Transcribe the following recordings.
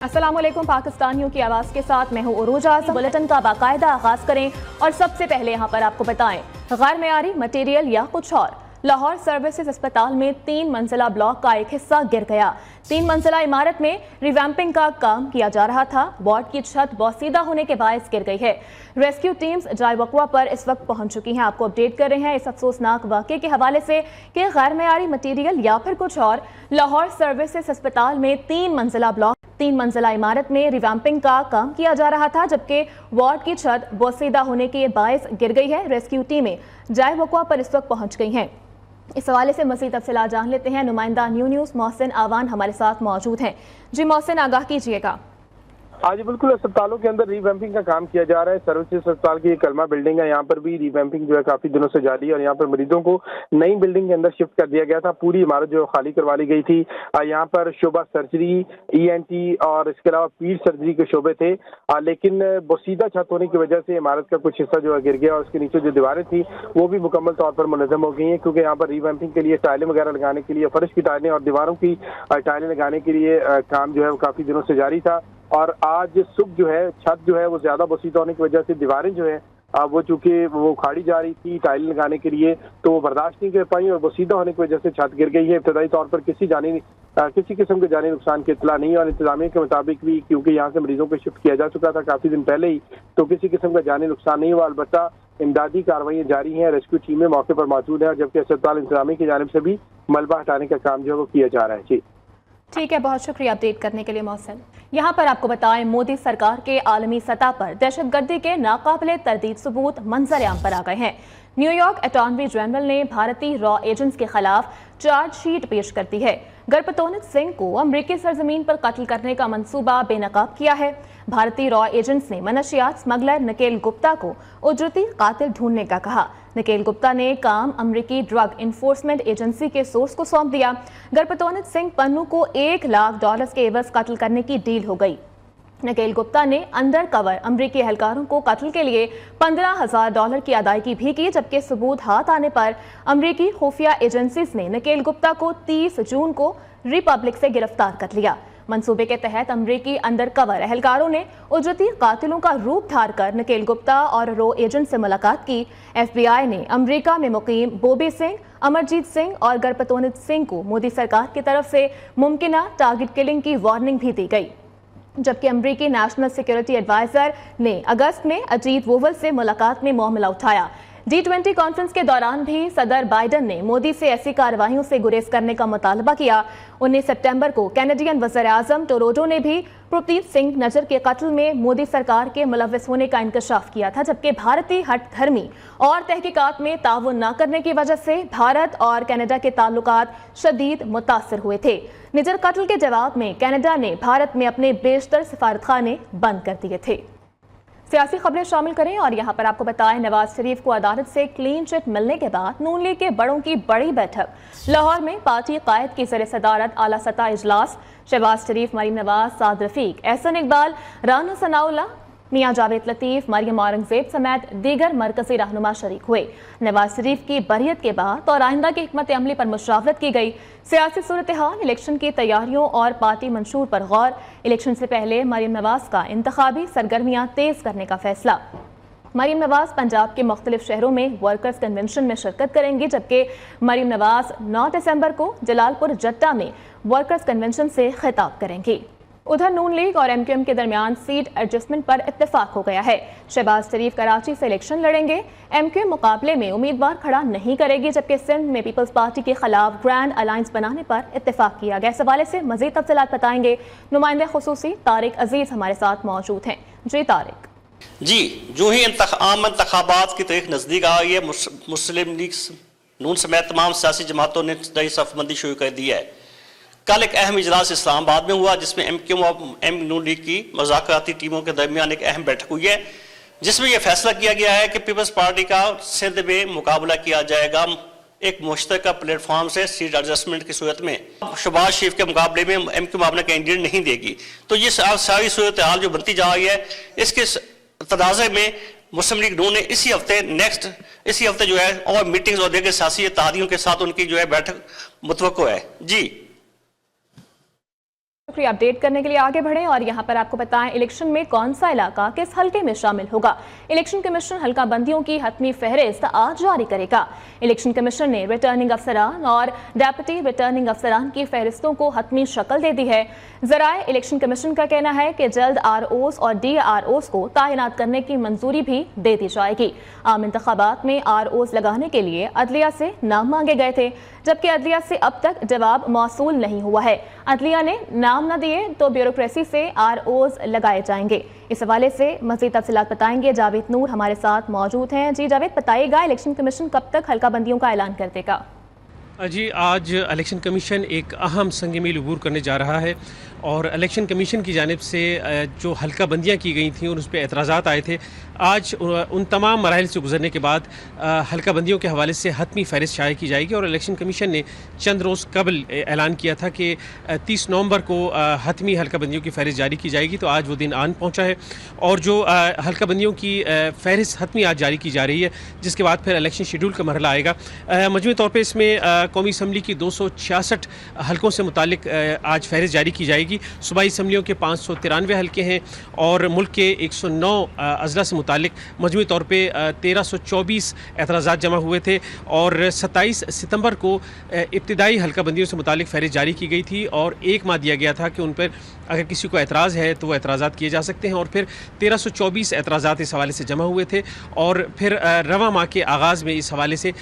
अस्सलाम वालेकुम पाकिस्तानियों की आवाज़ के साथ मैं हूँ उरूजा। बुलेटिन का बाकायदा आगाज़ करें और सबसे पहले यहाँ पर आपको बताएं, गैर मेयारी मटेरियल या कुछ और। लाहौर सर्विसेज अस्पताल में 3 मंजिला ब्लॉक का एक हिस्सा गिर गया। 3 मंजिला इमारत में रिवैम्पिंग का काम किया जा रहा था। वार्ड की छत बोसीदा होने के बायस गिर गई है। रेस्क्यू टीम्स जाय वक़्वा पर इस वक्त पहुंच चुकी हैं। आपको अपडेट कर रहे हैं इस अफसोसनाक वाक़े के हवाले से कि गैर मेयारी मटीरियल या फिर कुछ और। लाहौर सर्विसेज अस्पताल में 3 मंजिला इमारत में रिवैम्पिंग का काम किया जा रहा था, जबकि वार्ड की छत बोसीदा होने के बायस गिर गई है। रेस्क्यू टीमें जाय वक़्वा पर इस वक्त पहुंच गई हैं। इस हवाले से मज़ीद तफसीलात जान लेते हैं। नुमाइंदा न्यूज़ मोहसिन आवान हमारे साथ मौजूद हैं। जी मोहसिन, आगाह कीजिएगा। हाँ जी, बिल्कुल। अस्पतालों के अंदर रिवैम्पिंग का काम किया जा रहा है। सर्विसेज अस्पताल की कलमा बिल्डिंग है, यहाँ पर भी रिवैम्पिंग जो है काफी दिनों से जारी है और यहाँ पर मरीजों को नई बिल्डिंग के अंदर शिफ्ट कर दिया गया था। पूरी इमारत जो खाली करवा ली गई थी। यहाँ पर शोबा सर्जरी, ENT और इसके अलावा पीठ सर्जरी के शोबे थे, लेकिन बोसीदा छत होने की वजह से इमारत का कुछ हिस्सा जो है गिर गया और उसके नीचे जो दीवारें थी वो भी मुकम्मल तौर पर मुनज़्ज़म हो गई हैं, क्योंकि यहाँ पर रिवैम्पिंग के लिए टाइलें वगैरह लगाने के लिए, फर्श की टाइलें और दीवारों की टाइलें लगाने के लिए काम जो है वो काफी दिनों से जारी था। और आज सुबह जो है छत जो है वो ज्यादा बोसीदा होने की वजह से दीवारें जो है वो चूंकि वो उखाड़ी जा रही थी टाइल लगाने के लिए, तो वो बर्दाश्त नहीं कर पाई और बोसीदा होने की वजह से छत गिर गई है। इब्तदाई तौर पर किसी किस्म के जानी नुकसान की इत्तला नहीं है और इंतजामिया के मुताबिक भी, क्योंकि यहाँ से मरीजों को शिफ्ट किया जा चुका था काफी दिन पहले ही, तो किसी किस्म का जानी नुकसान नहीं हुआ। अलबत्ता इमदादी कार्रवाइयाँ जारी हैं, रेस्क्यू टीमें मौके पर मौजूद है, जबकि अस्पताल इंतजामिया की जानिब से भी मलबा हटाने का काम जो है वो किया जा रहा है। जी ठीक है, बहुत शुक्रिया अपडेट करने के लिए मोहसिन। यहाँ पर आपको बताएं, मोदी सरकार के आलमी सतह पर दहशतगर्दी के नाकाबिले तरदीद सबूत मंजर आम पर आ गए हैं। न्यूयॉर्क अटॉर्नी जनरल ने भारतीय रॉ एजेंट्स के खिलाफ चार्जशीट पेश कर दी है। गरपतोनित सिंह को अमरीकी सरजमीन पर कत्ल करने का मंसूबा बेनकाब किया है। भारतीय रॉ एजेंट्स ने मनशियात स्मगलर निकेल गुप्ता को उजरती कातिल ढूंढने का कहा। निकेल गुप्ता ने काम अमरीकी ड्रग इन्फोर्समेंट एजेंसी के सोर्स को सौंप दिया। गरपतोनित सिंह पन्नू को $1 लाख के एवज कत्ल करने की डील हो गई। निकेल गुप्ता ने अंडर कवर अमरीकी एहलकारों को कत्ल के लिए $15,000 की अदायगी भी की, जबकि सबूत हाथ आने पर अमरीकी खुफिया एजेंसीज ने निकेल गुप्ता को 30 जून को रिपब्लिक से गिरफ्तार कर लिया। मंसूबे के तहत अमरीकी अंडर कवर एहलकारों ने उजरती कातिलों का रूप धार कर निकेल गुप्ता और रॉ एजेंट से मुलाकात की। FBI ने अमरीका में मुकीम बॉबी सिंह, अमरजीत सिंह और गरपतोनित सिंह को मोदी सरकार की तरफ से मुमकिना टारगेट किलिंग की वार्निंग भी दी गई, जबकि अमरीकी नेशनल सिक्योरिटी एडवाइजर ने अगस्त में अजीत वोवल से मुलाकात में मामला उठाया। G20 कॉन्फ्रेंस के दौरान भी सदर बाइडन ने मोदी से ऐसी कार्रवाइयों से गुरेज करने का मुतालबा किया। 19 सितंबर को कैनेडियन वज़ीर-ए-आज़म टोरोडो ने भी प्रदीप सिंह नजर के कत्ल में मोदी सरकार के मुलव्वस होने का इंकशाफ किया था, जबकि भारतीय हठधर्मी और तहकीकात में ताउन न करने की वजह से भारत और कनाडा के ताल्लुकात शदीद मुतासर हुए थे। निजर कत्ल के जवाब में कनाडा ने भारत में अपने बेशतर सफारतखाने बंद कर दिए थे। सियासी खबरें शामिल करें और यहाँ पर आपको बताएं, नवाज शरीफ को अदालत से क्लीन चिट मिलने के बाद नून लीग के बड़ों की बड़ी बैठक। लाहौर में पार्टी कायद की ज़र सदारत आला सतह इजलास। शहबाज शरीफ, मरीम नवाज, साद रफीक, एहसन इकबाल, राना सनाउल्लाह, मियां जावेद लतीफ, मरियम औरंगजेब समेत दीगर मरकजी रहनुमा शरीक हुए। नवाज शरीफ की बरियत के बाद और आइंदा की हिकमत अमली पर मुशावरत की गई। सियासी सूरत हाल, इलेक्शन की तैयारियों और पार्टी मंशूर पर गौर। इलेक्शन से पहले मरियम नवाज का इंतखाबी सरगर्मियां तेज करने का फैसला। मरियम नवाज पंजाब के मुख्तलिफ शहरों में वर्कर्स कन्वेंशन में शिरकत करेंगी, जबकि मरियम नवाज 9 दिसंबर को जलालपुर जट्टा में वर्कर्स कन्वेंशन से खिताब करेंगी। उधर नून लीग और MQM के दरमियान सीट एडजस्टमेंट पर इत्तेफाक हो गया है। शहबाज शरीफ कराची से इलेक्शन लड़ेंगे। MQM मुकाबले में उम्मीदवार खड़ा नहीं करेगी, जबकि सिंध में पीपल्स पार्टी के खिलाफ ग्रैंड अलायंस बनाने पर इत्तेफाक किया गया। इस हवाले से मजीद तफसीलात बताएंगे नुमाइंदे खुसूसी तारिक अजीज हमारे साथ मौजूद हैं। जी तारिक। जी, जो ही आम इंतखाबात की तारीख नज़दीक आ गई है, मुस्लिम लीग नून समेत तमाम सियासी जमातों ने नई सफ़बंदी शुरू कर दी है। कल एक अहम इजलास इस्लामाबाद में हुआ, जिसमें MQM और नून लीग की मुज़ाकराती टीमों के दरमियान एक अहम बैठक हुई है, जिसमें यह फैसला किया गया है कि पीपल्स पार्टी का सिंध में मुकाबला किया जाएगा एक मुश्तरका प्लेटफॉर्म से सीट एडजस्टमेंट की सूरत में। शहबाज शरीफ के मुकाबले में MQM अपना कैंडिडेट नहीं देगी। तो ये सारी सूरत हाल जो बनती जा रही है, इसके तनाज़े में मुस्लिम लीग नून ने इसी हफ्ते जो है और मीटिंग्स और दीगर सियासी इत्तेहादियों के साथ उनकी जो है बैठक मुतवक्को है। जी शुक्रिया। अपडेट करने के लिए आगे बढ़ें और यहाँ पर आपको बताएं इलेक्शन में कौन सा इलाका किस हलके में शामिल होगा। इलेक्शन कमीशन हलका बंदियों की हतमी फहरिस्त आज जारी करेगा। इलेक्शन कमीशन ने रिटर्निंग अफसरान और डेप्यूटी रिटर्निंग अफसरान की फहरिस्तों को हतमी शक्ल दे दी है। जराए इलेक्शन कमीशन का कहना है कि जल्द आरओस और डीआरओस को तैनात करने की मंजूरी भी दे दी जाएगी। आम इंतखाबात में आरओस लगाने के लिए अदलिया से नाम मांगे गए थे, जबकि अदलिया से अब तक जवाब मौसूल नहीं हुआ है। अदलिया ने नाम न दिए तो ब्यूरोक्रेसी से आरओस लगाए जाएंगे। इस हवाले से मजीद तफसीलात बताएंगे जावेद नूर हमारे साथ मौजूद हैं। जी जावेद, बताइएगा इलेक्शन कमीशन कब तक हल्का बंदियों का ऐलान कर देगा? जी, आज इलेक्शन कमीशन एक अहम संग मील अबूर करने जा रहा है और इलेक्शन कमीशन की जानिब से जो हल्का बंदियाँ की गई थी और उस पर एतराज़ात आए थे, आज उन तमाम मराहल से गुजरने के बाद हल्का बंदियों के हवाले से हतमी फहरिस्त शाये की जाएगी। और इलेक्शन कमीशन ने चंद रोज़ कबल ऐलान किया था कि 30 नवंबर को हतमी हल्का बंदियों की फहरिस्त जारी की जाएगी, तो आज वो दिन आन पहुँचा है और जो हल्का बंदियों की फहरिस्त हतमी आज जारी की जा रही है, जिसके बाद फिर इलेक्शन शेड्यूल का मरहला आएगा। मजमूई तौर पर इसमें कौमी असम्बली की 266 हलकों से मुतालिक आज फहरिस्त जारी की जाएगी। सूबाई असम्बलियों के 593 हलके हैं और मुल्क के 109 अजला से मुतालिक मजमूई तौर पे 1324 एतराज़ात जमा हुए थे और 27 सितंबर को इब्तिदाई हल्का बंदियों से मुतालिक फहरिस्त जारी की गई थी और एक माह दिया गया था कि उन पर अगर किसी को एतराज़ है तो वो एतराज़ात किए जा सकते हैं। और फिर 1324 एतराज़ात इस हवाले से जमा हुए थे और फिर रवां माह के आगाज़ में इस हवाले से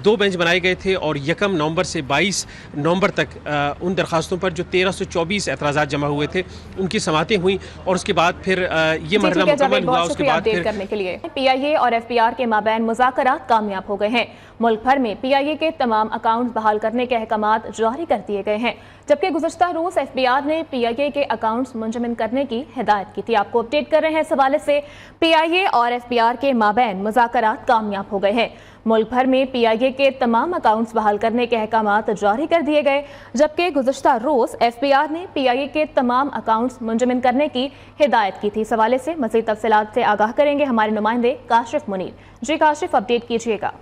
2 बेंच बनाए गए थे और 1 नवंबर से 22 नवंबर तक उन दरखास्तों पर जो 1324 एतराज़ात जमा हुए थे उनकी समातें हुई और उसके बाद फिर ये मरहला मुकम्मल हुआ। उसके बाद फिर करने के लिए पीआईए और एफपीआर के माबैन मुज़ाकरात कामयाब हो गए हैं। मुल्क भर में पीआईए के तमाम अकाउंट बहाल करने के अहकामात जारी कर दिए गए हैं, जबकि गुज़श्ता रोज एफबीआर ने पीआईए के अकाउंट्स मुंजमद करने की हिदायत की थी। आपको अपडेट कर रहे हैं इस हवाले से पीआईए और एफबीआर के माबैन मुज़ाकरात कामयाब हो गए हैं। मुल्क भर में पीआईए के तमाम अकाउंट्स बहाल करने के अहकामात जारी कर दिए गए, जबकि गुज़श्ता रोज एफबीआर ने पीआईए के तमाम अकाउंट्स मुंजमद करने की हिदायत की थी। इस हवाले से मज़ीद तफसीलात से आगाह करेंगे हमारे नुमाइंदे काशिफ मुनीर। जी काशिफ, अपडेट कीजिएगा।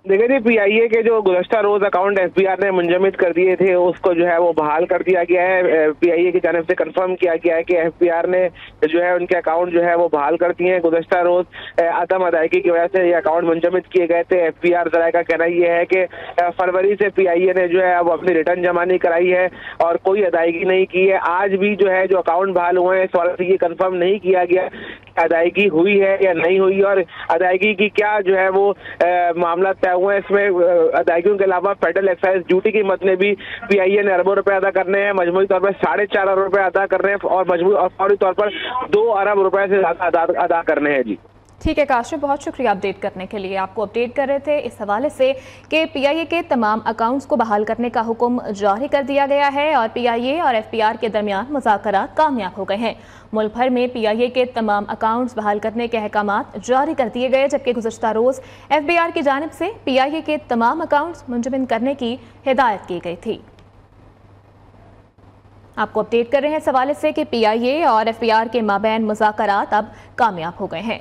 देखिए जी, पीआईए के जो गुज़श्ता रोज अकाउंट एफबीआर ने मुंजमद कर दिए थे उसको जो है वो बहाल कर दिया गया है। पीआईए की जानिब से कंफर्म किया गया है कि एफबीआर ने जो है उनके अकाउंट जो है वो बहाल कर दिए हैं। गुज़श्ता रोज अदम अदायगी की वजह से ये अकाउंट मुंजमद किए गए थे। एफबीआर जराए का कहना यह है कि फरवरी से पीआईए ने जो है वो अपनी रिटर्न जमा नहीं कराई है और कोई अदायगी नहीं की है। आज भी जो है जो अकाउंट बहाल हुए हैं इस वाले से ये कंफर्म नहीं किया गया अदायगी हुई है या नहीं हुई और अदायगी की क्या जो है वो मामला तय हुए। इसमें अदायगियों के अलावा फेडरल एक्साइज ड्यूटी की मद में भी पीआईए ने अरबों रुपए अदा करने हैं। मजमूई तौर पर 4.5 अरब रुपए अदा कर रहे हैं और मजमूई और फौरी तौर पर 2 अरब रुपए से ज्यादा अदा करने हैं। जी ठीक है काशिफ, बहुत शुक्रिया अपडेट करने के लिए। आपको अपडेट कर रहे थे इस हवाले से कि पीआईए के तमाम अकाउंट्स को बहाल करने का हुक्म जारी कर दिया गया है और पीआईए और एफपीआर के दरमियान मुज़ाकरात कामयाब हो गए हैं। मुल्क भर में पीआईए के तमाम अकाउंट्स बहाल करने के अहकामात जारी कर दिए गए, जबकि गुज़श्ता रोज एफबीआर की जानिब से पीआईए के तमाम अकाउंट्स मुंजमद करने की हिदायत की गई थी। आपको अपडेट कर रहे हैं इस हवाले से कि पीआईए और एफबीआर के माबैन मुज़ाकरात अब कामयाब हो गए हैं।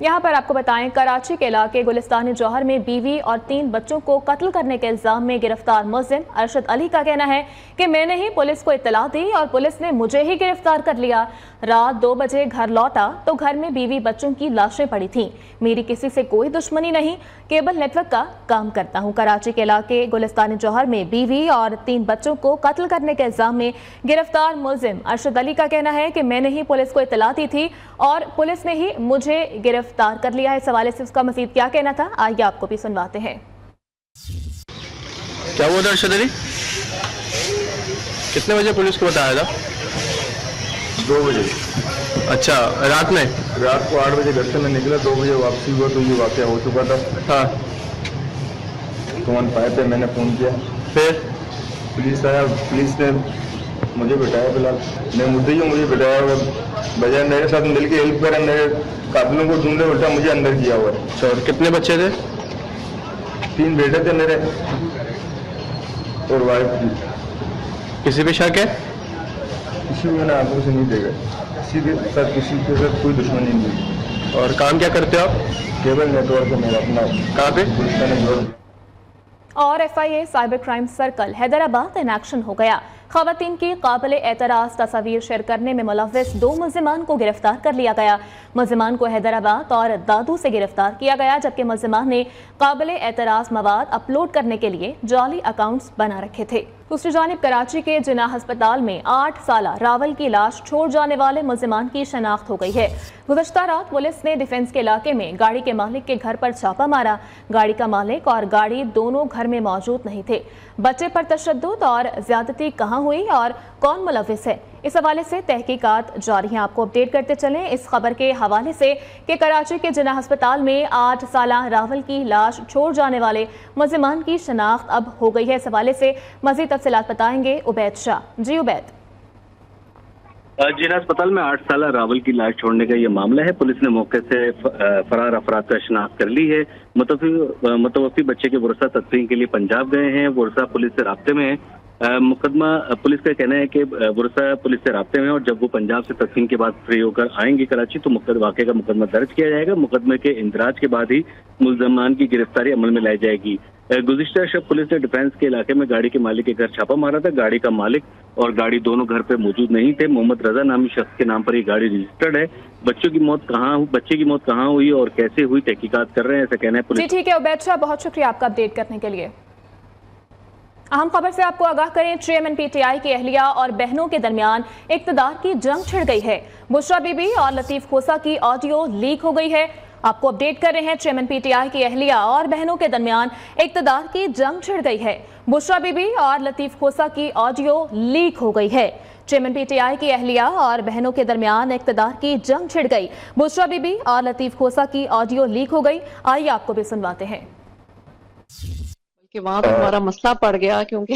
यहाँ पर आपको बताएं कराची के इलाके गुलिस्तान जौहर में बीवी और 3 बच्चों को कत्ल करने के इल्जाम में गिरफ्तार मुलजिम अरशद अली का कहना है कि मैंने ही पुलिस को इत्तला दी और पुलिस ने मुझे ही गिरफ्तार कर लिया। रात 2 बजे घर लौटा तो घर में बीवी बच्चों की लाशें पड़ी थीं। मेरी किसी से कोई दुश्मनी नहीं, केबल नेटवर्क का काम करता हूँ। कराची के इलाके गुलिस्तान जौहर में बीवी और 3 बच्चों को कत्ल करने के इल्जाम में गिरफ्तार मुलजिम अरशद अली का कहना है कि मैंने ही पुलिस को इत्तला दी थी और पुलिस ने ही मुझे गिरफ्तार कर लिया है। इस हवाले से उसका मजीद क्या कहना था, आइए आपको भी सुनवाते हैं। क्या हुआ था अरशद अली? कितने बजे पुलिस को बताया था? 2 बजे। अच्छा, रात में? रात को 8 बजे घर से मैं निकला, 2 बजे वापसी हुआ तो ये वाक़या हो चुका था। हाँ, तुमन पाए पे मैंने फ़ोन किया, फिर पुलिस आया, पुलिस ने मुझे बिठाया। फिलहाल मैं मुद्दे ही मुझे बिठाया, बजाय मेरे साथ मिल के हेल्प करें, मेरे काबिलों को ढूंढे, उल्टा मुझे अंदर किया हुआ है। अच्छा, और कितने बच्चे थे? 3 बेटे थे मेरे और वाइफ थी। किसी पे शक है? किसी को मैंने आंखों से नहीं देखा, किसी के साथ कोई दुश्मनी नहीं। और काम क्या करते हो आप? केबल नेटवर्क है मेरा अपना। कहाँ पे? गुलिस्तान जौहर। और FIA cyber crime circle Hyderabad in action हो गया। खवातीन की काबिल एतराज़ तस्वीर शेयर करने में मुलव्विस 2 मुल्जिमान को गिरफ्तार कर लिया गया। मुल्जिमान को हैदराबाद और दादू से गिरफ्तार किया गया, जबकि मुल्जिमान ने काबिल एतराज़ मवाद अपलोड करने के लिए जाली अकाउंट्स बना रखे थे। दूसरी जानिब कराची के जिन्ना अस्पताल में 8 साला रावल की लाश छोड़ जाने वाले मुल्जिमान की शनाख्त हो गई है। गुज़श्ता रात पुलिस ने डिफेंस के इलाके में गाड़ी के मालिक के घर पर छापा मारा। गाड़ी का मालिक और गाड़ी दोनों घर में मौजूद नहीं थे। बच्चे पर तशद्दुद और ज्यादती कहाँ हुई और कौन मुलव्विस है, इस हवाले से तहकीकात जारी हैं। आपको अपडेट करते चलें इस खबर के हवाले से कि कराची के जिन्ना अस्पताल में 8 साला रावल की लाश छोड़ जाने वाले मुल्जिमान की शनाख्त अब हो गई है। इस हवाले से मजीद तफसीलात बताएंगे उबैद शाह। जी उबैद। जिन्ना अस्पताल में 8 साला रावल की लाश छोड़ने का ये मामला है। पुलिस ने मौके से फरार अफराद का शनाख्त कर ली है। मुतवफ़ी बच्चे के वरसा तदफीन के लिए पंजाब गए हैं। वरसा पुलिस से राब्ते में है। मुकदमा पुलिस का कहना है कि वरसा पुलिस से राब्ते में है और जब वो पंजाब से तदफीन के बाद फ्री होकर आएंगे कराची तो वाक़े का मुकदमा दर्ज किया जाएगा। मुकदमे के इंदराज के बाद ही मुल्ज़मान की गिरफ्तारी अमल में लाई जाएगी। गुज़िश्ता शब पुलिस ने डिफेंस के इलाके में गाड़ी के मालिक के घर छापा मारा था। गाड़ी का मालिक और गाड़ी दोनों घर पे मौजूद नहीं थे। मोहम्मद रजा नामी शख्स के नाम पर ये गाड़ी रजिस्टर्ड है। बच्चे की मौत कहाँ हुई और कैसे हुई तहकीकात कर रहे हैं, ऐसा कहना है पुलिस। जी ठीक है उबैद शाह, बहुत शुक्रिया आपका अपडेट करने के लिए। अहम खबर से आपको आगाह करें, चेयरमैन PTI की अहलिया और बहनों के दरमियान इक्तदार की जंग छिड़ गई है। बुशरा बीबी और लतीफ खोसा की ऑडियो लीक हो गई है। आपको अपडेट कर रहे हैं, चेयरमैन PTI की अहलिया और बहनों के दरमियान इक्तदार की जंग छिड़ गई है। बुशरा बीबी और लतीफ खोसा की ऑडियो लीक हो गई है। चेयरमैन PTI की अहलिया और बहनों के दरमियान इक्तदार की जंग छिड़ गई। बुशरा बीबी और लतीफ खोसा की ऑडियो लीक हो गई। आइए आपको भी सुनवाते हैं कि वहाँ पे हमारा मसला पड़ गया, क्योंकि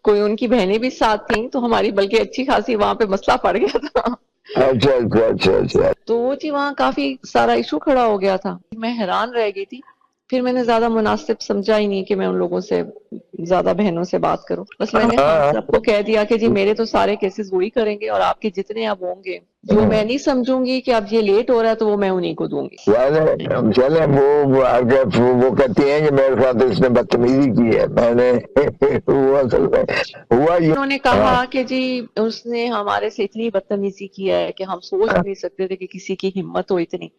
कोई उनकी बहनें भी साथ थीं, तो हमारी बल्कि अच्छी खासी वहाँ पे मसला पड़ गया था। अच्छा। तो वो जी वहाँ काफी सारा इशू खड़ा हो गया था। मैं हैरान रह गई थी। फिर मैंने ज्यादा मुनासिब समझा ही नहीं कि मैं उन लोगों से ज्यादा बहनों से बात करूं। बस मैंने सबको कह दिया कि जी मेरे तो सारे केसेस वही करेंगे और आपके जितने अब होंगे जो मैं नहीं समझूंगी कि अब ये लेट हो रहा है तो वो मैं उन्हीं को दूंगी। चले वो कहती हैं कि मेरे साथ इसने बदतमीजी की है। मैंने हुआ उन्होंने कहा कि जी उसने हमारे से इतनी बदतमीजी की है कि हम सोच नहीं सकते थे कि किसी की हिम्मत हो इतनी।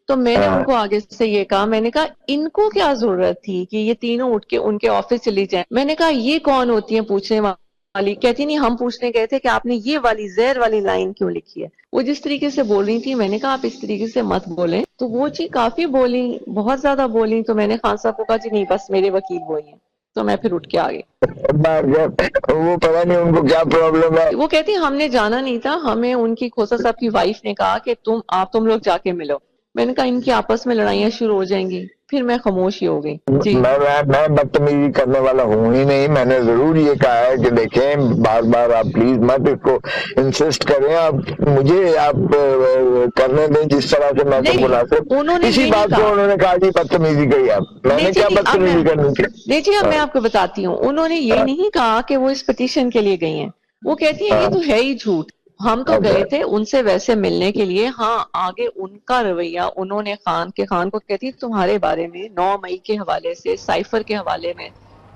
तो मैंने उनको आगे से ये कहा, मैंने कहा इनको क्या जरूरत थी कि ये तीनों उठ के उनके ऑफिस चली जाएं। मैंने कहा ये कौन होती है पूछने वाली। कहती नहीं, हम पूछने गए थे कि आपने ये वाली जहर वाली लाइन क्यों लिखी है। वो जिस तरीके से बोल रही थी, मैंने कहा आप इस तरीके से मत बोलें। तो वो जी काफी बोली, बहुत ज्यादा बोली। तो मैंने खान साहब को कहा जी नहीं, बस मेरे वकील वही है। तो मैं फिर उठ के आ गई। वो पता नहीं उनको क्या प्रॉब्लम है। वो कहती हमने जाना नहीं था, हमें उनकी खोसा साहब की वाइफ ने कहा कि तुम लोग जाके मिलो। मैंने कहा इनकी आपस में लड़ाइयाँ शुरू हो जाएंगी। फिर मैं खामोश ही हो गई। जी मैं बदतमीजी करने वाला हूँ ही नहीं। मैंने जरूर ये कहा है कि देखें बार बार आप प्लीज मत इसको इंसिस्ट करें। आप मुझे आप करने दें जिस तरह से मैं तो मुनासिब। इसी बात को उन्होंने कहा कि बदतमीजी करी आप। मैंने क्या बदतमीजी करनी थी? देखिए अब मैं आपको बताती हूँ। उन्होंने ये नहीं कहा कि वो इस पिटीशन के लिए गई हैं। वो कहती है ये तो है ही झूठ। हम तो गए थे उनसे वैसे मिलने के लिए। हाँ, आगे उनका रवैया, उन्होंने खान को कहती तुम्हारे बारे में 9 मई के हवाले से, साइफर के हवाले में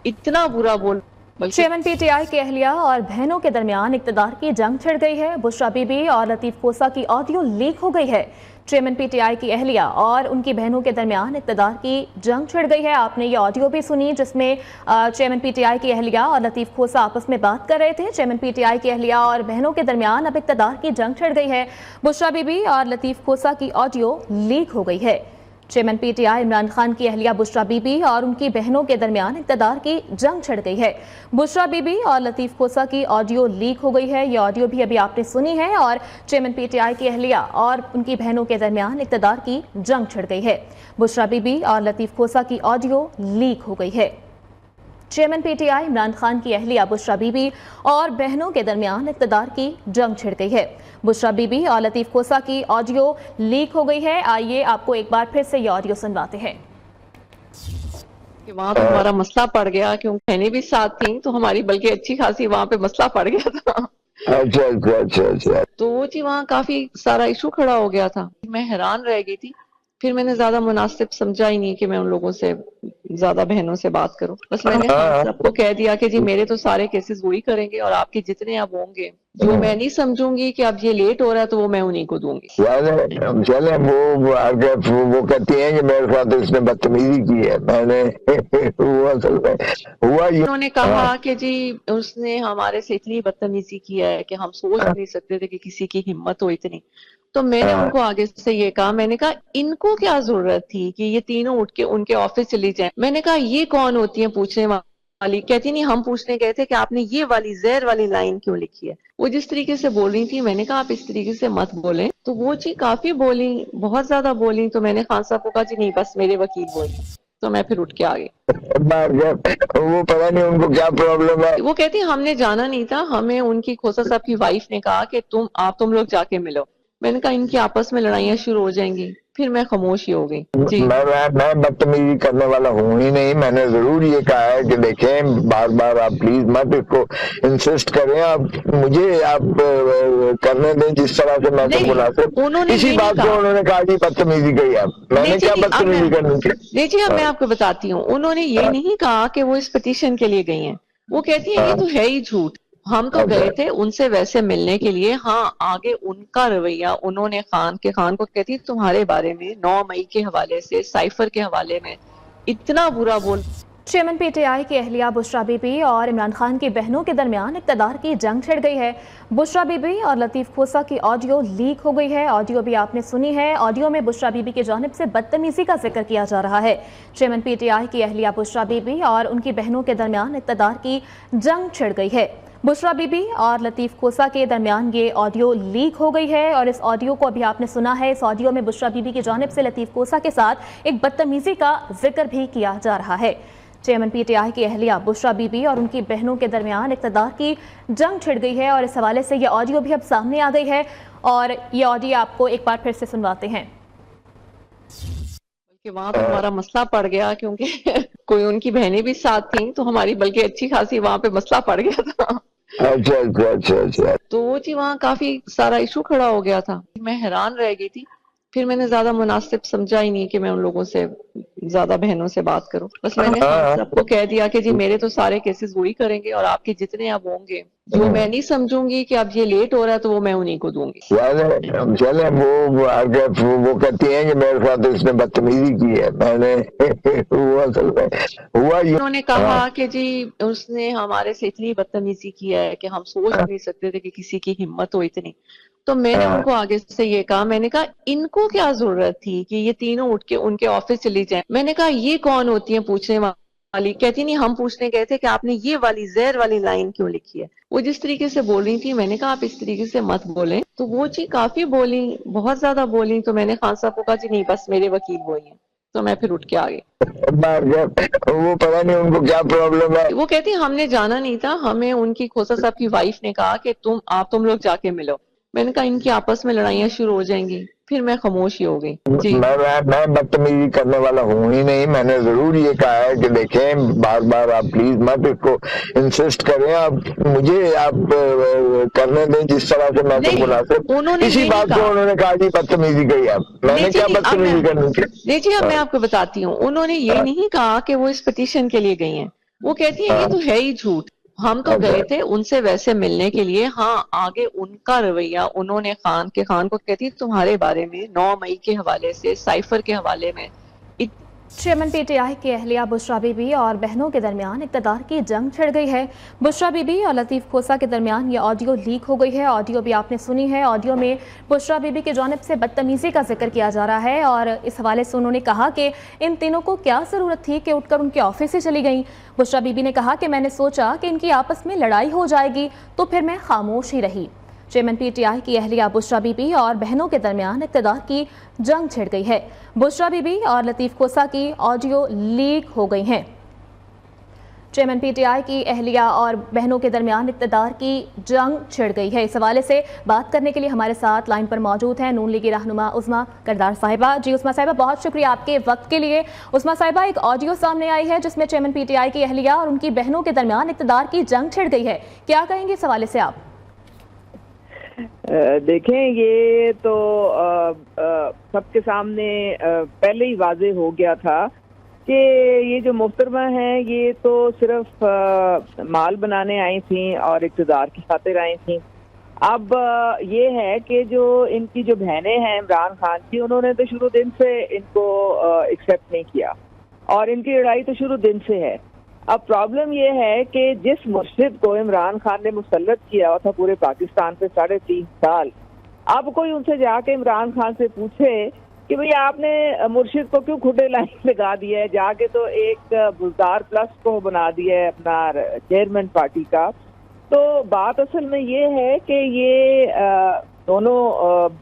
इतना बुरा बोल। चेयरमैन PTI की अहलिया और बहनों के दरमियान इक्तदार की जंग छिड़ गई है। बुशरा बीबी और लतीफ खोसा की ऑडियो लीक हो गई है। चेयरमैन PTI की अहलिया और उनकी बहनों के दरमियान इक्तदार की जंग छिड़ गई है। आपने ये ऑडियो भी सुनी जिसमें चेयरमैन PTI की अहलिया और लतीफ खोसा आपस में बात कर रहे थे। चेयरमैन PTI की अहलिया और बहनों के दरमियान अब इक्तदार की जंग छिड़ गई है। बुशरा बीबी और लतीफ खोसा की ऑडियो लीक हो गई है। चेयरमैन PTI इमरान खान की अहलिया बुशरा बीबी और उनकी बहनों के दरमियान इक्तदार की जंग छिड़ गई है। बुशरा बीबी और लतीफ खोसा की ऑडियो लीक हो गई है। ये ऑडियो भी अभी आपने सुनी है और चेयरमैन PTI की अहलिया और उनकी बहनों के दरमियान इक्तदार की जंग छिड़ गई है। बुशरा बीबी और लतीफ खोसा की ऑडियो लीक हो गई है। चेयरमैन PTI इमरान खान की अहलिया बुशरा बीबी और बहनों के दरमियान इक्तदार की जंग छिड़ गई है। बुशरा बीबी और लतीफ खोसा की ऑडियो लीक हो गई है। आइए आपको एक बार फिर से ये ऑडियो सुनवाते हैं। कि वहाँ पे हमारा मसला पड़ गया, क्योंकि बहनें भी साथ थीं, तो हमारी बल्कि अच्छी खासी वहाँ पे मसला पड़ गया था। अच्छा। तो वो जी वहाँ काफी सारा इशू खड़ा हो गया था। मैं हैरान रह गई थी। پھر میں نے زیادہ مناسب سمجھا ہی نہیں کہ میں ان لوگوں سے زیادہ بہنوں سے بات کروں. بس میں نے سب کو کہہ دیا کہ جی میرے تو سارے کیسز وہی کریں گے اور آپ کے جتنے اب ہوں گے جو میں نہیں سمجھوں گی کہ اب یہ لیٹ ہو رہا ہے تو وہ میں انہیں کو دوں گی. چلے وہ کہتی ہیں کہ میرے ساتھ اس نے بدتمیزی کی ہے. میں نے انہوں نے کہا کہ جی اس نے ہمارے سے اتنی بدتمیزی کی ہے کہ ہم سوچ نہیں سکتے تھے کہ کسی کی ہمت ہو اتنی. تو میں نے ان کو آگے سے یہ کہا, میں نے کہا ان کو کیا ضرورت تھی کہ یہ تینوں اٹھ کے ان کے آفس چلی جائیں. میں نے کہا یہ کون ہوتی ہیں پوچھنے والی. کہتی نہیں ہم پوچھنے گئے تھے کہ آپ نے یہ والی زہر والی لائن کیوں لکھی ہے. وہ جس طریقے سے بول رہی تھی میں نے کہا آپ اس طریقے سے مت بولیں. تو وہ جی کافی بولی, بہت زیادہ بولی. تو میں نے خان صاحب کو کہا جی نہیں بس میرے وکیل بولی. تو میں پھر اٹھ کے آ گئی. وہ پتہ نہیں ان کو کیا پرابلم ہے. وہ کہتی ہم نے جانا نہیں تھا, ہمیں ان کی کھوسا صاحب کی وائف نے کہا کہ تم لوگ جا کے ملو. میں نے کہا ان کی آپس میں لڑائیاں شروع ہو جائیں گی. پھر میں خاموش ہی ہو گئی. جی میں بدتمیزی کرنے والا ہوں ہی نہیں. میں نے ضرور یہ کہا ہے کہ دیکھیں بار بار آپ پلیز مت اس کو انسسٹ کریں. آپ مجھے آپ کرنے دیں جس طرح سے میں کو مناسب. اسی بات کو انہوں نے کہا جی بدتمیزی کی ہے. میں نے کیا بدتمیزی کرنی تھی. دیکھیے اب میں آپ کو بتاتی ہوں. انہوں نے یہ نہیں کہا کہ وہ اس پٹیشن کے لیے گئی ہیں. وہ کہتی ہیں یہ تو ہے ہی جھوٹ. ہم تو گئے تھے ان سے ویسے ملنے کے لیے. ہاں آگے ان کا رویہ انہوں نے خان کو کہتی تمہارے بارے میں 9 مئی کے حوالے سے سائفر کے حوالے میں اتنا برا بول. چیئرمین پی ٹی آئی کی اہلیہ بشرا بی بی اور عمران خان کی بہنوں کے درمیان اقتدار کی جنگ چھڑ گئی ہے. بشرا بی بی اور لطیف کھوسا کی آڈیو لیک ہو گئی ہے. آڈیو بھی آپ نے سنی ہے. آڈیو میں بشرا بی بی کی جانب سے بدتمیزی کا ذکر کیا جا رہا ہے. چیئرمین پی ٹی آئی کی اہلیہ بشرا بی بی اور ان کی بہنوں کے درمیان اقتدار کی جنگ چھڑ گئی ہے. بشرا بی بی اور لطیف کھوسا کے درمیان یہ آڈیو لیک ہو گئی ہے اور اس آڈیو کو ابھی آپ نے سنا ہے. اس آڈیو میں بشرا بی بی کی جانب سے لطیف کھوسا کے ساتھ ایک بدتمیزی کا ذکر بھی کیا جا رہا ہے. چیئرمین پی ٹی آئی کی اہلیہ بشرا بی بی اور ان کی بہنوں کے درمیان اقتدار کی جنگ چھڑ گئی ہے اور اس حوالے سے یہ آڈیو بھی اب سامنے آ گئی ہے اور یہ آڈیو آپ کو ایک بار پھر سے سنواتے ہیں. بلکہ وہاں تو ہمارا مسئلہ پڑ گیا کیونکہ کوئی ان کی بہنیں بھی ساتھ تھیں تو ہماری بلکہ اچھی خاصی وہاں پہ مسئلہ پڑ گیا تھا. اچھا. تو وہ جی وہاں کافی سارا ایشو کھڑا ہو گیا تھا. میں حیران رہ گئی تھی. پھر میں نے زیادہ مناسب سمجھا ہی نہیں کہ میں ان لوگوں سے زیادہ بہنوں سے بات کروں. بس میں نے سب کو کہہ دیا کہ جی میرے تو سارے کیسز وہی کریں گے اور آپ کے جتنے اب ہوں گے جو میں نہیں سمجھوں گی کہ اب یہ لیٹ ہو رہا ہے تو وہ میں انہیں کو دوں گی. چلے وہ کہتی ہیں کہ میرے ساتھ اس نے بدتمیزی کی ہے. میں نے انہوں نے کہا کہ جی اس نے ہمارے سے اتنی بدتمیزی کی ہے کہ ہم سوچ نہیں سکتے تھے کہ کسی کی ہمت ہو اتنی. تو میں نے ان کو آگے سے یہ کہا, میں نے کہا ان کو کیا ضرورت تھی کہ یہ تینوں اٹھ کے ان کے آفس چلی جائیں. میں نے کہا یہ کون ہوتی ہیں پوچھنے والی. کہتی نہیں ہم پوچھنے گئے تھے کہ آپ نے یہ والی زہر والی لائن کیوں لکھی ہے. وہ جس طریقے سے بول رہی تھی میں نے کہا آپ اس طریقے سے مت بولیں. تو وہ جی کافی بولی, بہت زیادہ بولی. تو میں نے خان صاحب کو کہا جی نہیں بس میرے وکیل وہی ہیں. تو میں پھر اٹھ کے آ گئی. وہ پتہ نہیں ان کو کیا پرابلم ہے. وہ کہتی ہم نے جانا نہیں تھا, ہمیں ان کی کھوسا صاحب کی وائف نے کہا کہ تم لوگ جا کے ملو. میں نے کہا ان کی آپس میں لڑائیاں شروع ہو جائیں گی. پھر میں خاموش ہی ہو گئی. جی میں بدتمیزی کرنے والا ہوں ہی نہیں. میں نے ضرور یہ کہا ہے کہ دیکھیں بار بار آپ پلیز مت اس کو انسسٹ کریں. آپ مجھے آپ کرنے دیں جس طرح سے میں کو مناسب. اسی بات کو انہوں نے کہا جی بدتمیزی کی ہے. میں نے کیا بدتمیزی کرنی تھی. دیکھیے اب میں آپ کو بتاتی ہوں. انہوں نے یہ نہیں کہا کہ وہ اس پٹیشن کے لیے گئی ہیں. وہ کہتی ہیں یہ تو ہے ہی جھوٹ. ہم تو گئے تھے ان سے ویسے ملنے کے لیے. ہاں آگے ان کا رویہ انہوں نے خان کو کہتی تمہارے بارے میں 9 مئی کے حوالے سے سائفر کے حوالے میں. چیئرمین پی ٹی آئی کی اہلیہ بشرا بی بی اور بہنوں کے درمیان اقتدار کی جنگ چھڑ گئی ہے. بشرا بی بی اور لطیف کھوسا کے درمیان یہ آڈیو لیک ہو گئی ہے. آڈیو بھی آپ نے سنی ہے. آڈیو میں بشرا بی بی کی جانب سے بدتمیزی کا ذکر کیا جا رہا ہے اور اس حوالے سے انہوں نے کہا کہ ان تینوں کو کیا ضرورت تھی کہ اٹھ کر ان کے آفس سے چلی گئیں. بشرا بی بی نے کہا کہ میں نے سوچا کہ ان کی آپس میں لڑائی ہو جائے گی تو پھر میں خاموش ہی رہی. چیئرمین پی ٹی آئی کی اہلیہ بشرا بی بی اور بہنوں کے درمیان اقتدار کی جنگ چھڑ گئی ہے. بشرا بی بی اور لطیف کھوسا کی آڈیو لیک ہو گئی ہیں. چیئرمین پی ٹی آئی کی اہلیہ اور بہنوں کے درمیان اقتدار کی جنگ چھڑ گئی ہے. اس حوالے سے بات کرنے کے لیے ہمارے ساتھ لائن پر موجود ہیں نون لیگی رہنما عظمیٰ کردار صاحبہ. جی عظمیٰ صاحبہ بہت شکریہ آپ کے وقت کے لیے. عظمیٰ صاحبہ ایک آڈیو سامنے آئی ہے جس میں چیئرمین پی ٹی آئی کی اہلیہ اور ان کی بہنوں کے درمیان اقتدار کی جنگ چھڑ گئی ہے. کیا کہیں گے اس حوالے سے آپ؟ دیکھیں یہ تو سب کے سامنے پہلے ہی واضح ہو گیا تھا کہ یہ جو محترمہ ہیں یہ تو صرف مال بنانے آئی تھیں اور اقتدار کی خاطر آئی تھیں. اب یہ ہے کہ جو ان کی جو بہنیں ہیں عمران خان کی، انہوں نے تو شروع دن سے ان کو ایکسیپٹ نہیں کیا اور ان کی لڑائی تو شروع دن سے ہے. اب پرابلم یہ ہے کہ جس مرشد کو عمران خان نے مسلط کیا ہوا تھا پورے پاکستان پہ 3.5 سال، اب کوئی ان سے جا کے عمران خان سے پوچھے کہ بھئی آپ نے مرشد کو کیوں کھٹے لائن لگا دیا ہے، جا کے تو ایک بزدار پلس کو بنا دیا ہے اپنا چیئرمین پارٹی کا. تو بات اصل میں یہ ہے کہ یہ دونوں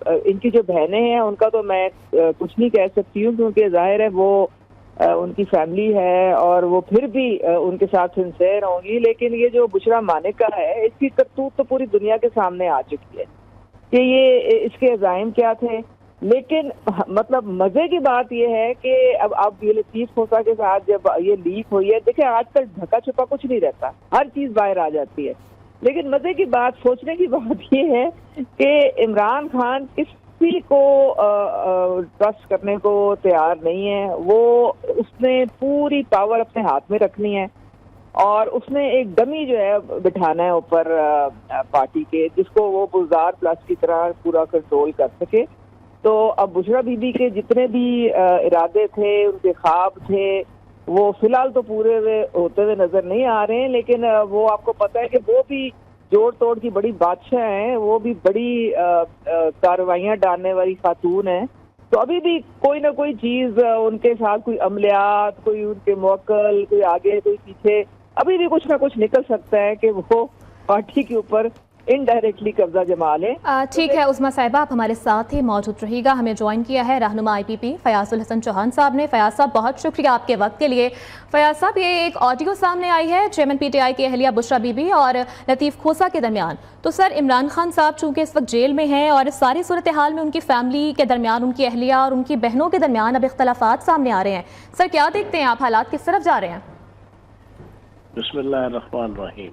ان کی جو بہنیں ہیں ان کا تو میں کچھ نہیں کہہ سکتی ہوں، کیونکہ ظاہر ہے وہ ان کی فیملی ہے اور وہ پھر بھی ان کے ساتھ سنسیئر ہوں گی. لیکن یہ جو بشرا مانیکا ہے، اس کی کرتوت تو پوری دنیا کے سامنے آ چکی ہے کہ یہ اس کے عزائم کیا تھے. لیکن مطلب مزے کی بات یہ ہے کہ اب یہ لطیف کھوسا کے ساتھ جب یہ لیک ہوئی ہے، دیکھیں آج کل ڈھکا چھپا کچھ نہیں رہتا، ہر چیز باہر آ جاتی ہے. لیکن مزے کی بات، سوچنے کی بات یہ ہے کہ عمران خان کسی کو ٹرسٹ کرنے کو تیار نہیں ہے. وہ اس نے پوری پاور اپنے ہاتھ میں رکھنی ہے اور اس نے ایک ڈمی جو ہے بٹھانا ہے اوپر پارٹی کے، جس کو وہ بزدار پلس کی طرح پورا کنٹرول کر سکے. تو اب بشرا بی بی کے جتنے بھی ارادے تھے، ان کے خواب تھے، وہ فی الحال تو پورے ہوتے ہوئے نظر نہیں آ رہے ہیں. لیکن وہ آپ کو پتہ ہے کہ وہ بھی جوڑ توڑ کی بڑی بادشاہ ہیں، وہ بھی بڑی کارروائیاں ڈالنے والی خاتون ہیں. تو ابھی بھی کوئی نہ کوئی چیز ان کے ساتھ، کوئی عملیات، کوئی ان کے موکل، کوئی آگے کوئی پیچھے، ابھی بھی کچھ نہ کچھ نکل سکتا ہے کہ وہ پارٹی کے اوپر انڈائریکٹلی قبضہ جما لیں. ٹھیک ہے عظمیٰ صاحبہ، آپ ہمارے ساتھ ہی موجود رہی گا. ہمیں جوائن کیا ہے رہنما آئی پی پی فیاض الحسن چوہان صاحب نے. فیاض صاحب بہت شکریہ آپ کے وقت کے لیے. فیاض صاحب، یہ ایک آڈیو سامنے آئی ہے چیئرمین پی ٹی آئی کی اہلیہ بشرا بی بی اور لطیف کھوسا کے درمیان. تو سر، عمران خان صاحب چونکہ اس وقت جیل میں ہیں اور اس ساری صورتحال میں ان کی فیملی کے درمیان، ان کی اہلیہ اور ان کی بہنوں کے درمیان اب اختلافات سامنے آ رہے ہیں. سر کیا دیکھتے ہیں آپ، حالات کس طرف جا رہے ہیں؟ بسم اللہ الرحمن الرحیم.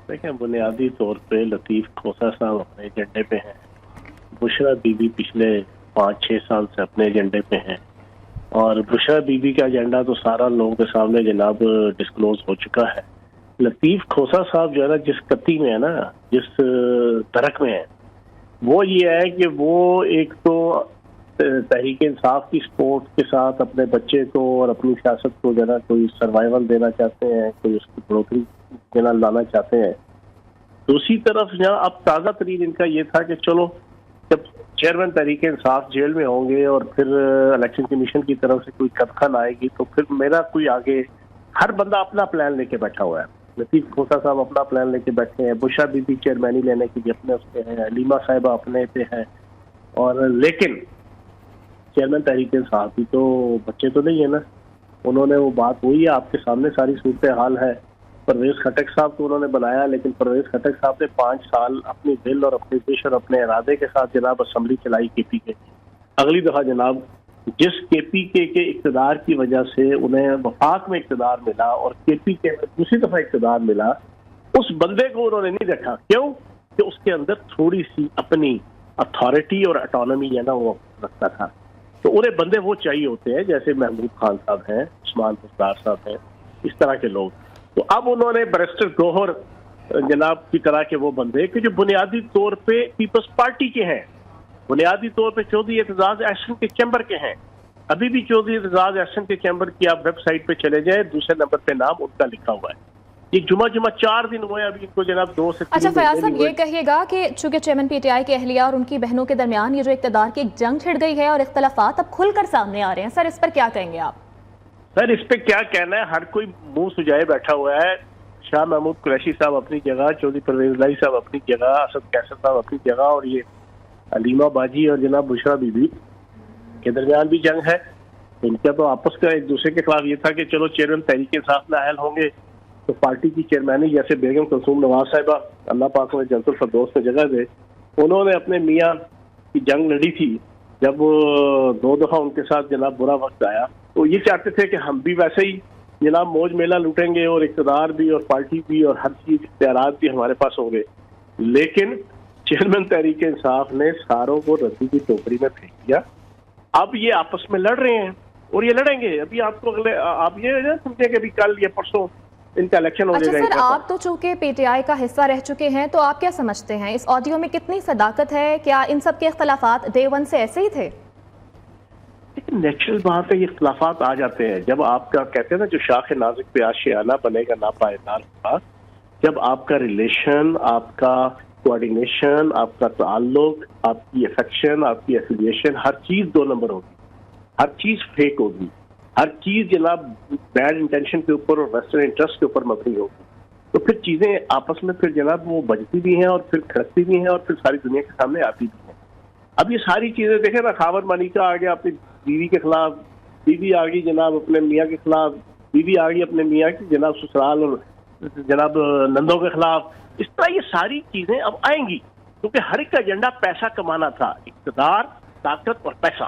دیکھیں، بنیادی طور پہ لطیف کھوسا صاحب اپنے ایجنڈے پہ ہیں، بشرا بی بی پچھلے 5-6 سال سے اپنے ایجنڈے پہ ہیں. اور بشرا بی بی کا ایجنڈا تو سارا لوگوں کے سامنے جناب ڈسکلوز ہو چکا ہے. لطیف کھوسا صاحب جو ہے نا، جس کتی میں ہے نا، جس درک میں ہے، وہ یہ ہے کہ وہ ایک تو تحریک انصاف کی سپورٹ کے ساتھ اپنے بچے کو اور اپنی سیاست کو جو ہے نا کوئی سروائیول دینا چاہتے ہیں، کوئی اس کی بڑھوتری لانا چاہتے ہیں. دوسری طرف جہاں اب تازہ ترین ان کا یہ تھا کہ چلو جب چیئرمین تحریک انصاف جیل میں ہوں گے اور پھر الیکشن کمیشن کی طرف سے کوئی کدخن آئے گی تو پھر میرا کوئی آگے، ہر بندہ اپنا پلان لے کے بیٹھا ہوا ہے. لطیف کھوسا صاحب اپنا پلان لے کے بیٹھے ہیں، بشرا بی بی چیئرمینی لینے کے لیے اپنے اس پہ ہیں، علیمہ صاحبہ اپنے پہ ہیں. اور لیکن چیئرمین تحریک انصاف بھی تو بچے تو نہیں ہے نا. انہوں نے وہ بات وہی ہے، آپ کے سامنے ساری صورتحال ہے. پرویز خٹک صاحب کو انہوں نے بنایا، لیکن پرویز خٹک صاحب نے 5 سال اپنی دل اور اپنی پیش اور اپنے ارادے کے ساتھ جناب اسمبلی چلائی کے پی کے. اگلی دفعہ جناب جس کے پی کے اقتدار کی وجہ سے انہیں وفاق میں اقتدار ملا اور کے پی کے میں دوسری دفعہ اقتدار ملا، اس بندے کو انہوں نے نہیں رکھا. کیوں؟ کہ اس کے اندر تھوڑی سی اپنی اتھارٹی اور اٹانومی ہے نا وہ رکھتا تھا. تو انہیں بندے وہ چاہیے ہوتے ہیں جیسے محمود خان صاحب ہیں، عثمان حسدار صاحب ہیں، اس طرح کے لوگ. تو اب انہوں نے بیرسٹر گوہر جناب کی طرح کے وہ بندے کہ جو بنیادی طور پہ پیپلز پارٹی کے ہیں، بنیادی طور پہ چودھری اعتزاز احسن کے چیمبر کے ہیں. ابھی بھی چودھری اعتزاز احسن کے چیمبر کی آپ ویب سائٹ پہ چلے جائیں، دوسرے نمبر پہ نام ان کا لکھا ہوا ہے. یہ جمعہ 4 دن ہوئے ابھی ان کو جناب 2 سے 3 اچھا فیاض صاحب، یہ کہیے گا کہ چونکہ چیئرمین پی ٹی آئی کے اہلیہ اور ان کی بہنوں کے درمیان یہ جو اقتدار کی ایک جنگ چھڑ گئی ہے اور اختلافات اب کھل کر سامنے آ رہے ہیں، سر اس پر کیا کہیں گے آپ؟ سر اس پہ کیا کہنا ہے، ہر کوئی منہ سجائے بیٹھا ہوا ہے. شاہ محمود قریشی صاحب اپنی جگہ، چودھری پرویز الہی صاحب اپنی جگہ، اسد کیسر صاحب اپنی جگہ، اور یہ علیمہ باجی اور جناب بشرا بی بی کے درمیان بھی جنگ ہے. ان کا تو آپس کا ایک دوسرے کے خلاف یہ تھا کہ چلو چیئرمین تحریک انصاف نااہل ہوں گے تو پارٹی کی چیئرمینی جیسے بیگم کلثوم نواز صاحبہ اللہ پاک نے جنت الفردوس میں جگہ دے، انہوں نے اپنے میاں کی جنگ لڑی تھی. جب 2 دفعہ ان کے ساتھ جناب برا وقت آیا تو یہ چاہتے تھے کہ ہم بھی ویسے ہی جناب موج میلہ لوٹیں گے اور اقتدار بھی اور پارٹی بھی اور ہر چیز اختیارات بھی ہمارے پاس ہوں گے. لیکن चेयरमैन तहरीक इंसाफ ने सारों को रद्दी की टोकरी में फेंक दिया। अब ये आपस में लड़ रहे हैं और ये लड़ेंगे। अभी आपको अगले आप ये ना समझे कि अभी कल या परसों इनका इलेक्शन हो अच्छा जाएगा। सर, आप तो चूंकि पीटीआई का हिस्सा रह चुके हैं, तो आप क्या समझते हैं इस ऑडियो में कितनी सदाकत है? क्या इन सब के इख्तलाफात डे वन से ऐसे ही थे? नेचुरल बात है, ये इख्तलाफात आ जाते हैं जब आपका कहते हैं ना, जो शाख नाजुक पे आशियाना बनेगा ना पायदार होगा। जब आपका रिलेशन, आपका कोऑर्डिनेशन, आपका ताल्लुक, आपकी अफेक्शन, आपकी एफिलिएशन, हर चीज 2 नंबर होगी, हर चीज फेक होगी, हर चीज जनाब बैड इंटेंशन के ऊपर और वेस्टर्न इंटरेस्ट के ऊपर मबनी होगी, तो फिर चीजें आपस में फिर जनाब वो बजती भी हैं और फिर खड़कती भी हैं और फिर सारी दुनिया के सामने आती भी हैं। अब ये सारी चीजें देखें ना, खावर मानिका आ गया अपनी बीवी के खिलाफ, बीवी आ गई जनाब अपने मियाँ के खिलाफ, बीवी आ गई अपने मियाँ की जनाब ससुराल और जनाब नंदों के खिलाफ। इस तरह ये सारी चीजें अब आएंगी क्योंकि हर एक का एजेंडा पैसा कमाना था, इक़्तिदार, ताकत और पैसा,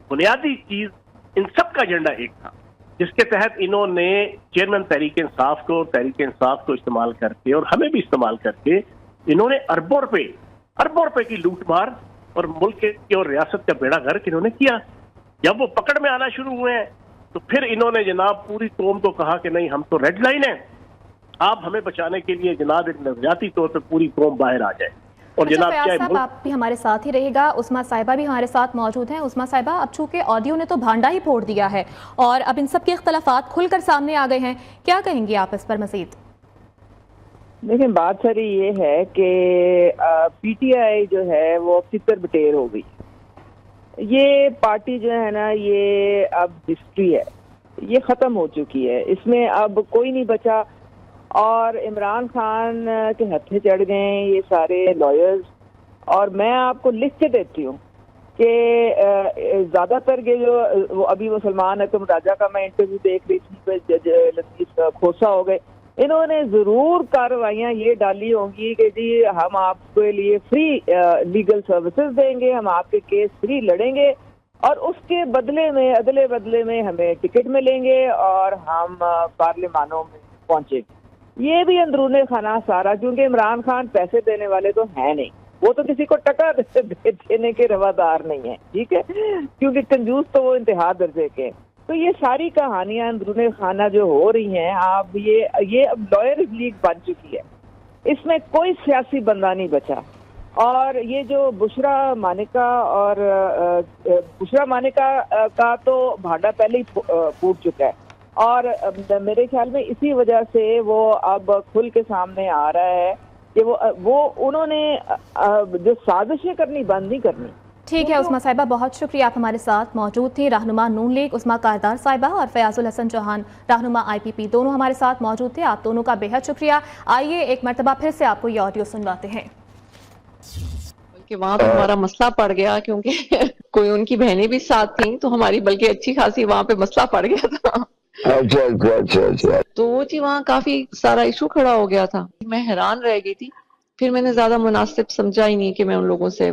बुनियादी चीज इन सब का एजेंडा एक था, जिसके तहत इन्होंने चेयरमैन तहरीक इंसाफ को इस्तेमाल करके और हमें भी इस्तेमाल करके इन्होंने अरबों रुपए की लूट मार और मुल्क की और रियासत का बेड़ा गर्क इन्होंने किया। जब वो पकड़ में आना शुरू हुए हैं तो फिर इन्होंने जनाब पूरी कौम को कहा कि नहीं, हम तो रेड लाइन है, आप हमें बचाने के लिए जनाब एक नजरियाती तौर पर पूरी कौम बाहर आ जाए। और अच्छा, जनाब फयाज साहब आप भी हमारे साथ ही रहेगा, उस्मा साहिबा भी हमारे साथ मौजूद हैं। उस्मा साहिबा, अब चूंकि ऑडियो ने तो भांडा ही फोड़ दिया है और अब इन सब के इख्तलाफात खुलकर सामने आ गए हैं, क्या कहेंगी आप इस पर मजीद? देखिए, बात सारी ये है कि पीटीआई जो है वो तितर बटेर हो गई। ये पार्टी जो है ना, ये अब हिस्ट्री है, ये खत्म हो चुकी है, इसमें अब कोई नहीं बचा। और इमरान खान के हत्थे चढ़ गए ये सारे लॉयर्स। और मैं आपको लिख के देती हूँ कि ज्यादातर के जो अभी वो सलमान अकरम राजा का मैं इंटरव्यू देख रही थी, जज लतीफ खोसा हो गए, इन्होंने जरूर कार्रवाइयाँ ये डाली होंगी कि जी हम आपके लिए फ्री लीगल सर्विसेज देंगे, हम आपके केस फ्री लड़ेंगे और उसके बदले में अदले बदले में हमें टिकट मिलेंगे और हम पार्लिमानों में पहुंचेंगे। ये भी अंदरूने खाना सारा, क्योंकि इमरान खान पैसे देने वाले तो है नहीं, वो तो किसी को टका देने के रवादार नहीं है, ठीक है, क्योंकि कंजूस तो वो इंतहा दर्जे के। तो ये सारी कहानियां अंदरूने खाना जो हो रही हैं, आप ये अब लॉयर्स लीग बन चुकी है, इसमें कोई सियासी बंदा नहीं बचा। और ये जो बुशरा मानिका का तो भांडा पहले ही फूट चुका है और मेरे ख्याल में इसी वजह से वो अब खुल के सामने आ रहा है कि वो उन्होंने जो साजिशें करनी बंद नहीं करनी। ठीक है उस्मा साहिबा, बहुत शुक्रिया, आप हमारे साथ मौजूद थी। रहनुमा नून लीग उस्मा कारदार साहिबा और फयाजुल हसन चौहान रहनुमा IPP दोनों हमारे साथ मौजूद थे। आप दोनों का बेहद शुक्रिया। आइए एक मरतबा फिर से आपको ये ऑडियो सुनवाते हैं। कि वहाँ पे हमारा मसला पड़ गया क्योंकि कोई उनकी बहनें भी साथ थी, तो हमारी बल्कि अच्छी खासी वहाँ पे मसला पड़ गया था। अच्छा। तो वो जी वहाँ काफी सारा इशू खड़ा हो गया था, मैं हैरान रह गई थी। फिर मैंने ज्यादा मुनासिब समझा ही नहीं कि मैं उन लोगों से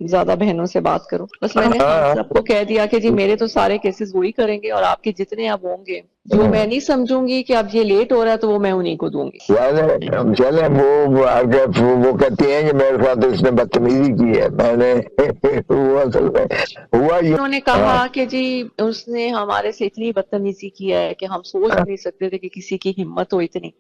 ज्यादा बहनों से बात करूं। बस मैंने सबको कह दिया कि जी मेरे तो सारे केसेस वही करेंगे और आपके जितने अब होंगे, जो मैं नहीं समझूंगी कि अब ये लेट हो रहा है तो वो मैं उन्हीं को दूंगी। चले वो कहती हैं कि मेरे साथ इसने बदतमीजी की है, मैंने हुआ उन्होंने कहा कि जी उसने हमारे से इतनी बदतमीजी की है कि हम सोच नहीं सकते थे कि किसी की हिम्मत हो इतनी।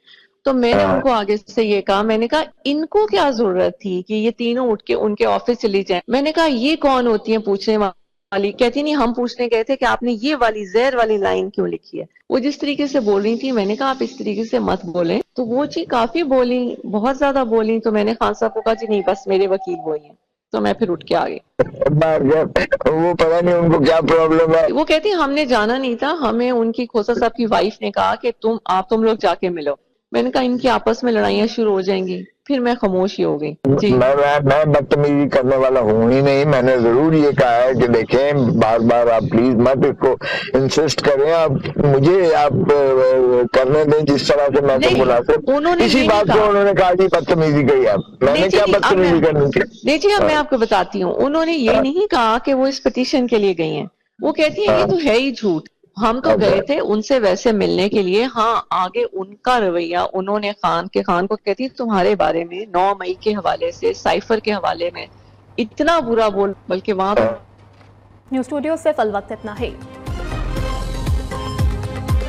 तो मैंने उनको आगे से ये कहा, मैंने कहा इनको क्या जरूरत थी कि ये तीनों उठ के उनके ऑफिस चली जाएं। मैंने कहा ये कौन होती है पूछने वाली? कहती नहीं, हम पूछने गए थे कि आपने ये वाली जहर वाली लाइन क्यों लिखी है। वो जिस तरीके से बोल रही थी, मैंने कहा आप इस तरीके से मत बोलें। तो वो जी काफी बोली, बहुत ज्यादा बोली। तो मैंने खान साहब को कहा जी नहीं, बस मेरे वकील वही है। तो मैं फिर उठ के आ गई। वो पता नहीं उनको क्या प्रॉब्लम है। वो कहती हमने जाना नहीं था, हमें उनकी खोसा साहब की वाइफ ने कहा कि तुम लोग जाके मिलो। मैंने कहा इनकी आपस में लड़ाइयाँ शुरू हो जाएंगी। फिर मैं खामोश ही हो गई। जी मैं बदतमीजी करने वाला हूँ ही नहीं। मैंने जरूर ये कहा है कि देखें, बार बार आप प्लीज मत इसको इंसिस्ट करें, आप मुझे आप करने दें जिस तरह से मैं तो मुनासिब। इसी बात को उन्होंने कहा जी बदतमीजी कही आप, मैंने क्या बदतमीजी करनी थी? देखिए अब मैं आपको बताती हूँ, उन्होंने ये नहीं कहा कि वो इस पिटीशन के लिए गई हैं। वो कहती है ये तो है ही झूठ, ہم تو گئے تھے ان سے ویسے ملنے کے لیے. ہاں آگے ان کا رویہ, انہوں نے خان کو کہتی تمہارے بارے میں 9 مئی کے حوالے سے, سائفر کے حوالے میں اتنا برا بول, بلکہ وہاں نیوز اسٹوڈیو سے فی الوقت اتنا ہی.